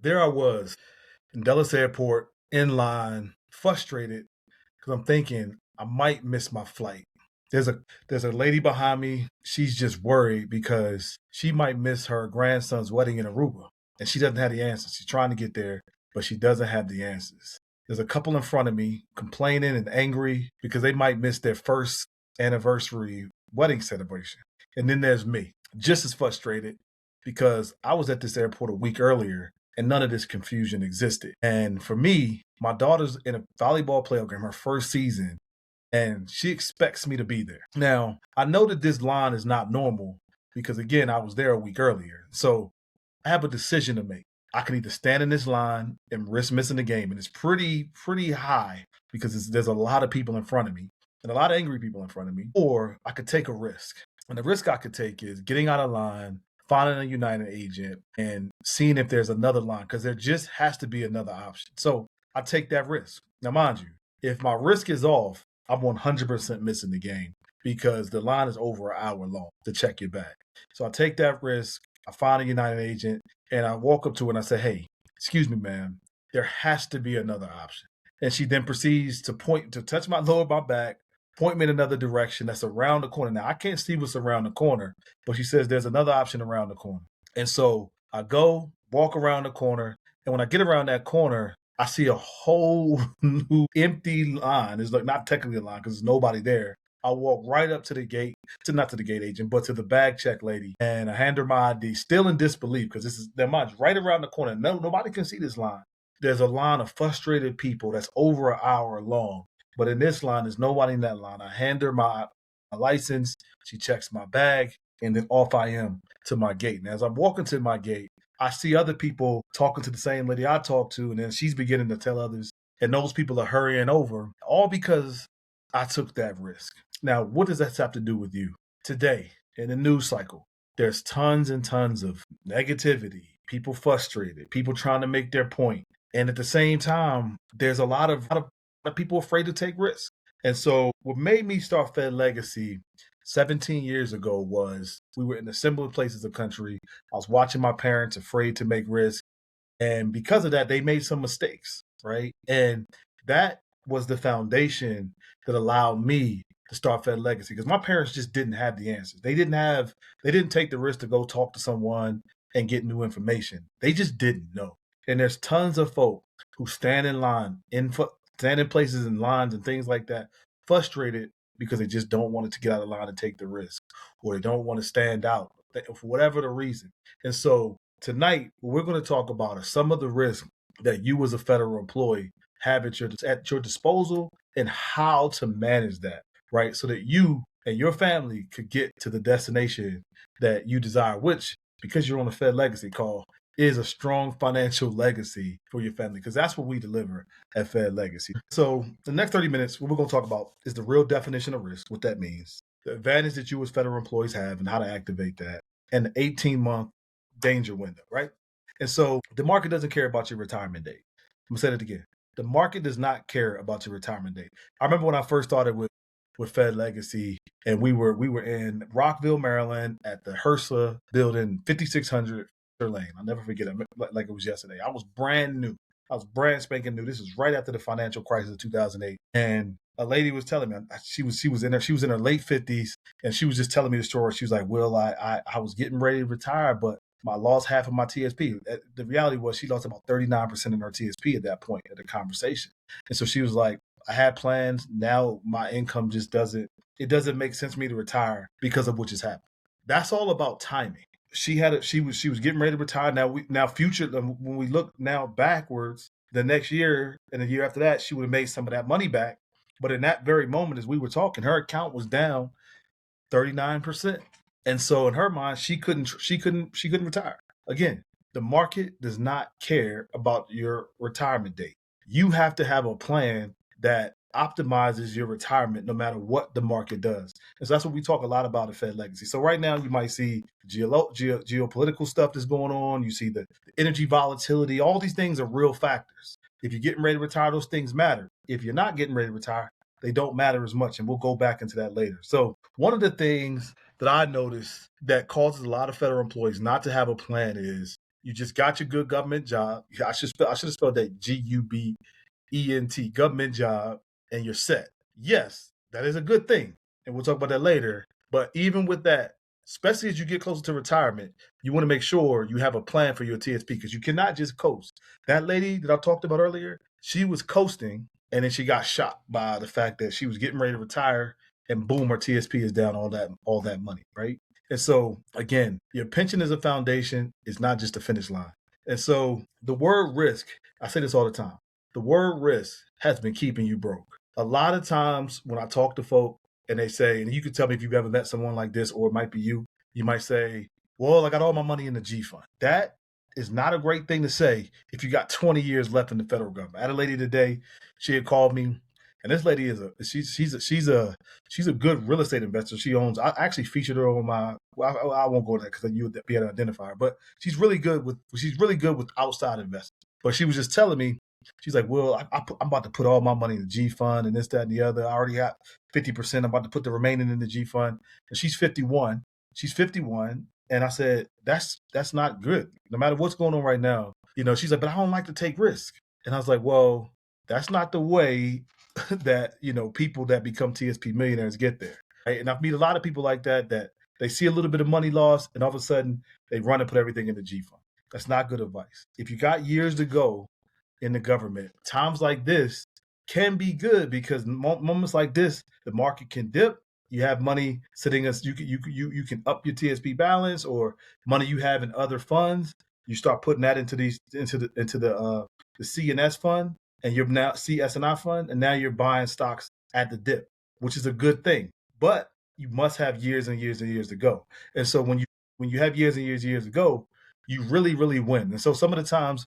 There I was in Dulles Airport in line, frustrated because I'm thinking I might miss my flight. There's a there's a lady behind me. She's just worried because she might miss her grandson's wedding in Aruba, and she doesn't have the answers. She's trying to get there, but she doesn't have the answers. There's a couple in front of me complaining and angry because they might miss their first anniversary wedding celebration. And then there's me, just as frustrated because I was at this airport a week earlier and none of this confusion existed. And for me, my daughter's in a volleyball program, her first season, and she expects me to be there. Now, I know that this line is not normal because, again, I was there a week earlier. So I have a decision to make. I can either stand in this line and risk missing the game, and it's pretty high because there's a lot of people in front of me and a lot of angry people in front of me, or I could take a risk. And the risk I could take is getting out of line, finding a United agent, and seeing if there's another line because there just has to be another option. So I take that risk. Now, mind you, if my risk is off, I'm 100% missing the game because the line is over an hour long to check your bag. So I take that risk. I find a United agent and I walk up to her and I say, "Hey, excuse me, ma'am, there has to be another option." And she then proceeds to touch my lower back, point me in another direction that's around the corner. Now, I can't see what's around the corner, but she says there's another option around the corner. And so I go, walk around the corner, and when I get around that corner, I see a whole new empty line. It's like not technically a line because there's nobody there. I walk right up to the gate, not to the gate agent, but to the bag check lady, and I hand her my ID, still in disbelief because this is their mind's right around the corner. No, nobody can see this line. There's a line of frustrated people that's over an hour long, but in this line, there's nobody in that line. I hand her my license. She checks my bag, and then off I am to my gate. And as I'm walking to my gate, I see other people talking to the same lady I talked to, and then she's beginning to tell others, and those people are hurrying over, all because I took that risk. Now, what does that have to do with you? Today, in the news cycle, there's tons and tons of negativity, people frustrated, people trying to make their point. And at the same time, there's a lot of people afraid to take risks. And so what made me start Fed Legacy 17 years ago was we were in the similar places of the country. I was watching my parents afraid to make risks. And because of that, they made some mistakes, right? And that was the foundation that allowed me to start Fed Legacy because my parents just didn't have the answers. They didn't take the risk to go talk to someone and get new information. They just didn't know. And there's tons of folk who stand in line, stand in places in lines and things like that, frustrated because they just don't want to get out of line and take the risk, or they don't want to stand out for whatever the reason. And so tonight, what we're going to talk about are some of the risks that you as a federal employee have at your disposal and how to manage that, right? So that you and your family could get to the destination that you desire, which, because you're on a Fed Legacy call, is a strong financial legacy for your family, because that's what we deliver at Fed Legacy. So the next 30 minutes, what we're going to talk about is the real definition of risk, what that means, the advantage that you as federal employees have and how to activate that, and the 18-month danger window, right? And so the market doesn't care about your retirement date. I'm going to say that again. The market does not care about your retirement date. I remember when I first started with Fed Legacy, and we were in Rockville, Maryland, at the HRSA building, 5600 Lane. I'll never forget it, like it was yesterday. I was brand new. I was brand spanking new. This was right after the financial crisis of 2008, and a lady was telling me she was in her late 50s, and she was just telling me the story. She was like, "Will, I was getting ready to retire, but I lost half of my TSP." The reality was she lost about 39% of her TSP at that point of the conversation. And so she was like, "I had plans. Now my income just doesn't make sense for me to retire because of what just happened." That's all about timing. She was getting ready to retire. When we look now backwards, the next year and the year after that, she would have made some of that money back. But in that very moment, as we were talking, her account was down 39%. And so in her mind, she couldn't retire. Again, the market does not care about your retirement date. You have to have a plan that optimizes your retirement no matter what the market does. And so that's what we talk a lot about at Fed Legacy. So right now you might see geopolitical stuff that's going on. You see the energy volatility. All these things are real factors. If you're getting ready to retire, those things matter. If you're not getting ready to retire, they don't matter as much. And we'll go back into that later. So one of the things that I noticed that causes a lot of federal employees not to have a plan is You just got your good government job. I should have spelled that GUBENT, government job, and you're set. Yes, that is a good thing, and we'll talk about that later. But even with that, especially as you get closer to retirement, you want to make sure you have a plan for your TSP, because you cannot just coast. That lady that I talked about earlier, she was coasting, and then she got shot by the fact that she was getting ready to retire, and boom, her TSP is down all that money, right? And so again, your pension is a foundation. It's not just a finish line. And so the word risk, I say this all the time, the word risk has been keeping you broke. A lot of times when I talk to folk and they say, and you can tell me if you've ever met someone like this, or it might be you might say, well, I got all my money in the G fund. That is not a great thing to say if you got 20 years left in the federal government. I had a lady today, she had called me, and this lady is she's a good real estate investor. She owns. I actually featured her on my. Well, I won't go there because you would be able to identify her. But she's really good with outside investors. But she was just telling me, she's like, well, I'm about to put all my money in the G fund and this, that, and the other. I already got 50%. I'm about to put the remaining in the G fund. And she's 51. She's 51. And I said, that's not good. No matter what's going on right now, she's like, but I don't like to take risk. And I was like, well, that's not the way that people that become TSP millionaires get there, right? And I've met a lot of people like that they see a little bit of money loss, and all of a sudden they run and put everything in the G fund. That's not good advice. If you got years to go in the government, times like this can be good, because moments like this, the market can dip. You have money sitting as you can up your TSP balance, or money you have in other funds. You start putting that into the CNS fund, and you're now CSNI fund, and now you're buying stocks at the dip, which is a good thing. But you must have years and years and years to go. And so when you have years and years to go, you really, really win. And so some of the times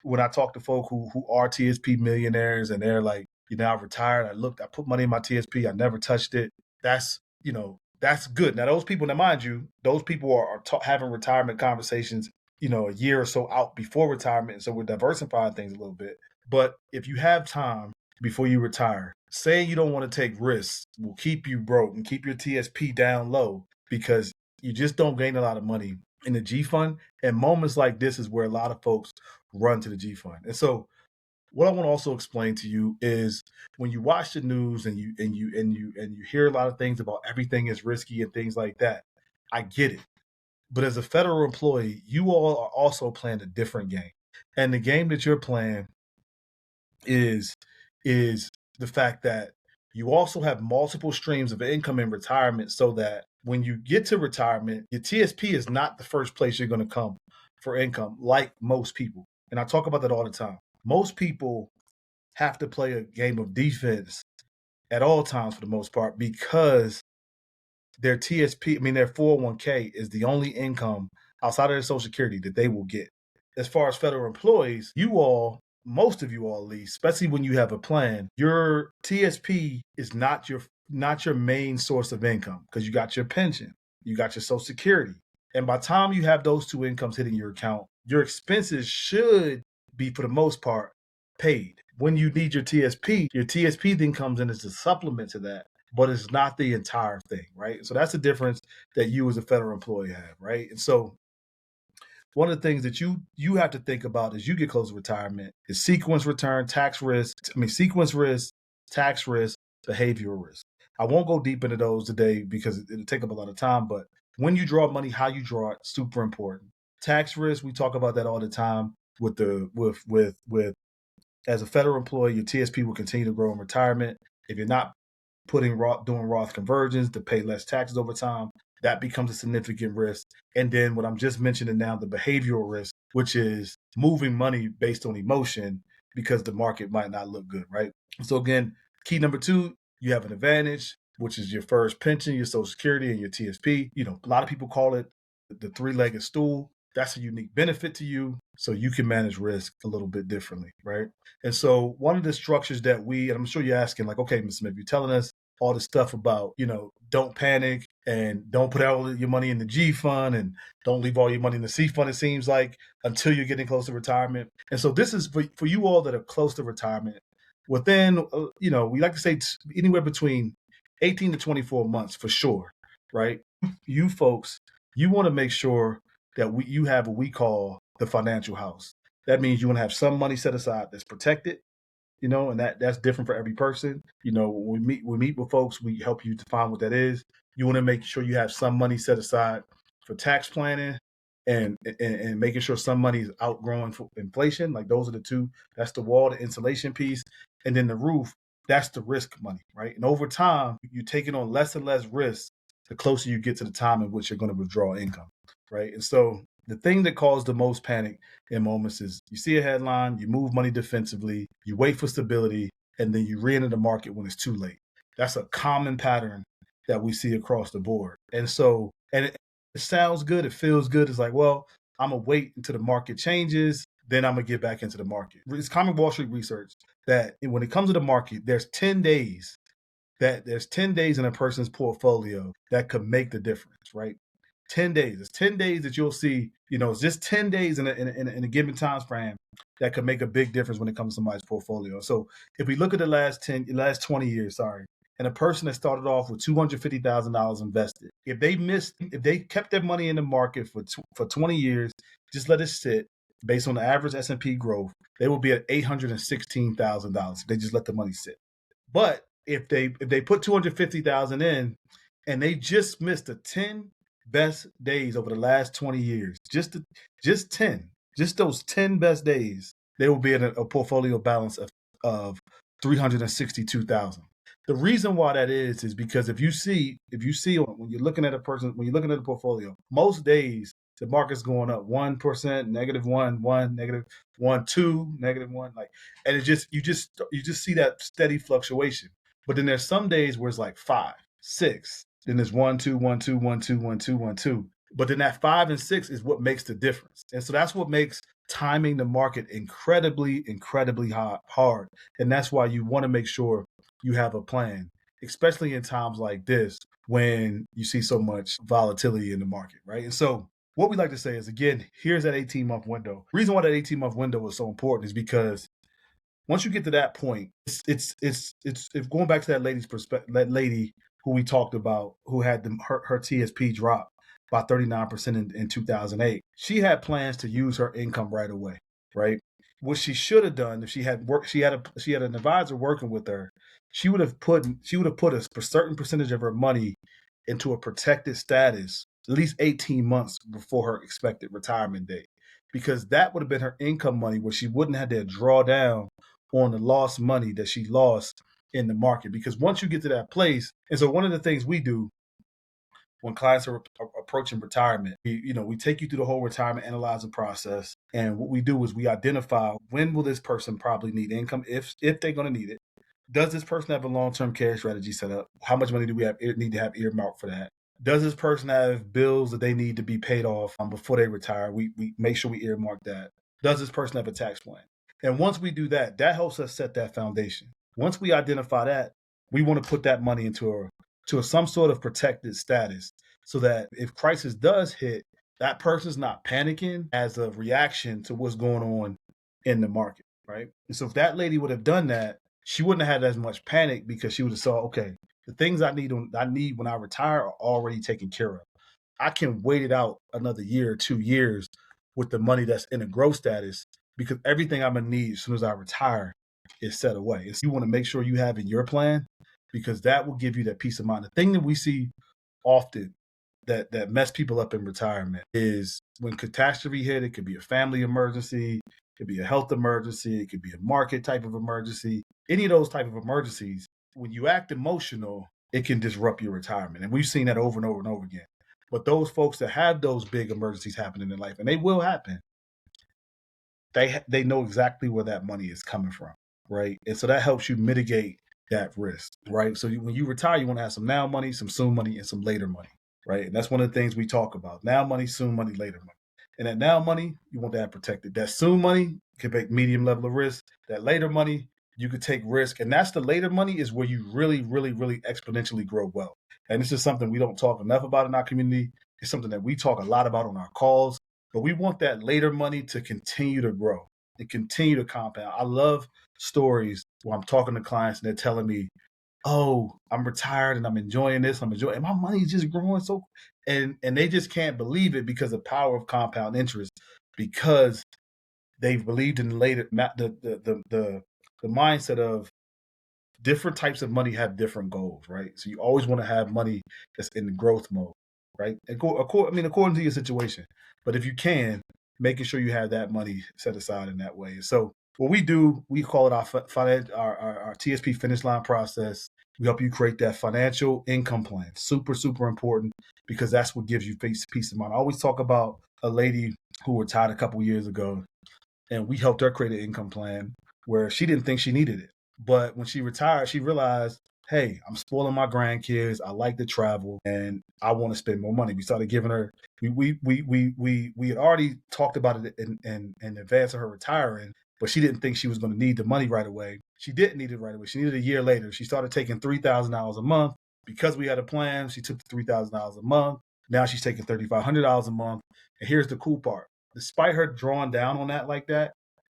when I talk to folk who are TSP millionaires, and they're like, I retired, I put money in my TSP, I never touched it. That's good. Now those people, now mind you, those people are having retirement conversations, a year or so out before retirement. And so we're diversifying things a little bit. But if you have time before you retire, saying you don't want to take risks will keep you broke and keep your TSP down low, because you just don't gain a lot of money in the G fund. And moments like this is where a lot of folks run to the G fund. And so what I want to also explain to you is, when you watch the news and you hear a lot of things about everything is risky and things like that, I get it. But as a federal employee, you all are also playing a different game. And the game that you're playing is the fact that you also have multiple streams of income in retirement, so that when you get to retirement, your TSP is not the first place you're going to come for income, like most people. And I talk about that all the time. Most people have to play a game of defense at all times for the most part, because their TSP, their 401k is the only income outside of their Social Security that they will get. As far as federal employees, most of you all at least, especially when you have a plan, your TSP is not your main source of income, because you got your pension, you got your Social Security. And by the time you have those two incomes hitting your account, your expenses should be, for the most part, paid. When you need your TSP then comes in as a supplement to that, but it's not the entire thing, right? So that's the difference that you as a federal employee have, right? And so one of the things that you have to think about as you get close to retirement is sequence return, sequence risk, tax risk, behavioral risk. I won't go deep into those today because it'll take up a lot of time, but when you draw money, how you draw it, super important. Tax risk, we talk about that all the time with as a federal employee, your TSP will continue to grow in retirement. If you're not doing Roth conversions to pay less taxes over time, that becomes a significant risk. And then what I'm just mentioning now, the behavioral risk, which is moving money based on emotion because the market might not look good, right? So again, key number 2, you have an advantage, which is your first pension, your Social Security, and your TSP. A lot of people call it the 3-legged stool. That's a unique benefit to you, so you can manage risk a little bit differently, right? And so one of the structures that and I'm sure you're asking, like, okay, Ms. Smith, you're telling us all this stuff about, don't panic and don't put all your money in the G fund and don't leave all your money in the C fund, it seems like, until you're getting close to retirement. And so this is for you all that are close to retirement. Within, we like to say anywhere between 18 to 24 months for sure, right? You folks, you want to make sure that you have what we call the financial house. That means you want to have some money set aside that's protected, and that's different for every person. When we meet with folks, we help you define what that is. You want to make sure you have some money set aside for tax planning and making sure some money is outgrowing for inflation. Like those are the two. That's the wall, the insulation piece, and then the roof. That's the risk money, right? And over time, you're taking on less and less risk the closer you get to the time in which you're going to withdraw income, right? And so the thing that caused the most panic in moments is you see a headline, you move money defensively, you wait for stability, and then you re-enter the market when it's too late. That's a common pattern that we see across the board. And so, it sounds good, it feels good. It's like, well, I'm going to wait until the market changes, then I'm going to get back into the market. It's common Wall Street research that when it comes to the market, there's 10 days in a person's portfolio that could make the difference, right? 10 days. It's 10 days that you'll see, it's just 10 days in a given time frame that could make a big difference when it comes to somebody's portfolio. So if we look at the last 20 years, and a person that started off with $250,000 invested, if they kept their money in the market for 20 years, just let it sit based on the average S&P growth, they will be at $816,000. They just let the money sit. But if they put $250,000 in and they just missed the 10 best days over the last 20 years, just those 10 best days, they will be at a portfolio balance of $362,000. The reason why that is because if you see when you're looking at a portfolio, most days the market's going up 1%, -1, -1, 2, -1, and you just see that steady fluctuation. But then there's some days where it's like 5, 6, then there's 1, 2, 1, 2, 1, 2, 1, 2, 1, 2. But then that 5 and 6 is what makes the difference. And so that's what makes timing the market incredibly, incredibly hard. And that's why you want to make sure you have a plan, especially in times like this when you see so much volatility in the market, right? And so what we like to say is, again, here's that 18-month window. The reason why that 18-month window is so important is because once you get to that point, it's going back to that lady's perspective, that lady who we talked about, who had her TSP drop by 39% in 2008. She had plans to use her income right away, right? What she should have done if she had an advisor working with her, she would have put a certain percentage of her money into a protected status at least 18 months before her expected retirement date, because that would have been her income money where she wouldn't have to draw down on the lost money that she lost in the market. Because once you get to that place, and so one of the things we do when clients are approaching retirement, we take you through the whole retirement analyzing process. And what we do is we identify when will this person probably need income, if they're going to need it. Does this person have a long-term care strategy set up? How much money do we need to have earmarked for that? Does this person have bills that they need to be paid off before they retire? We make sure we earmark that. Does this person have a tax plan? And once we do that, that helps us set that foundation. Once we identify that, we want to put that money into some sort of protected status so that if crisis does hit, that person's not panicking as a reaction to what's going on in the market, right? And so if that lady would have done that, she wouldn't have had as much panic because she would have saw, okay, the things I need when I retire are already taken care of. I can wait it out another year or 2 years with the money that's in a growth status, because everything I'm going to need as soon as I retire is set away. So you want to make sure you have in your plan, because that will give you that peace of mind. The thing that we see often that mess people up in retirement is when catastrophe hit. It could be a family emergency, it could be a health emergency, it could be a market type of emergency. Any of those type of emergencies, when you act emotional, it can disrupt your retirement. And we've seen that over and over and over again. But those folks that have those big emergencies happen in their life, and they will happen, they know exactly where that money is coming from, right? And so that helps you mitigate that risk, right? So when you retire, you want to have some now money, some soon money, and some later money, right? And that's one of the things we talk about: now money, soon money, later money. And that now money, you want that protected. That soon money can take medium level of risk. That later money, you could take risk. And that's the later money is where you really, really, really exponentially grow wealth. And this is something we don't talk enough about in our community. It's something that we talk a lot about on our calls. But we want that later money to continue to grow and continue to compound. I love stories where I'm talking to clients and they're telling me, oh, I'm retired and I'm enjoying this. And my money is just growing so, and they just can't believe it because of the power of compound interest. because they've believed in the mindset of different types of money have different goals, right? So you always want to have money that's in growth mode, right? According to your situation. But if you can, making sure you have that money set aside in that way. So what we do, we call it our TSP finish line process. We help you create that financial income plan. Super, super important, because that's what gives you peace of mind. I always talk about a lady who retired a couple years ago, and we helped her create an income plan where she didn't think she needed it. But when she retired, she realized, hey, I'm spoiling my grandkids. I like to travel, and I want to spend more money. We started giving her. We had already talked about it in advance of her retiring, but she didn't think she was going to need the money right away. She didn't need it right away. She needed it a year later. She started taking $3,000 a month because we had a plan. She took the $3,000 a month. Now she's taking $3,500 a month. And here's the cool part: despite her drawing down on that like that,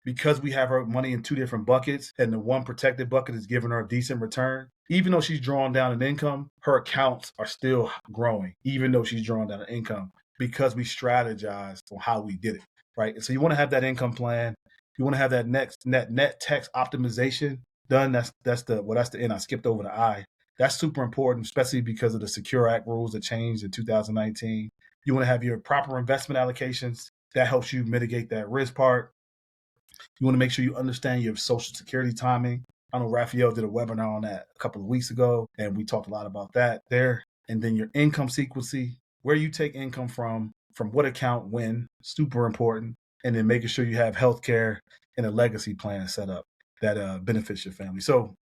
because we have her money in two different buckets and the one protected bucket is giving her a decent return, even though she's drawing down an income, her accounts are still growing, even though she's drawing down an income, because we strategized on how we did it, right? And so you want to have that income plan. You want to have that net tax optimization done. That's the N. I skipped over the I. That's super important, especially because of the Secure Act rules that changed in 2019. You want to have your proper investment allocations. That helps you mitigate that risk part. You want to make sure you understand your Social Security timing. I know Raphael did a webinar on that a couple of weeks ago, and we talked a lot about that there. And then your income sequencing, where you take income from what account, when, super important. And then making sure you have healthcare and a legacy plan set up that benefits your family. So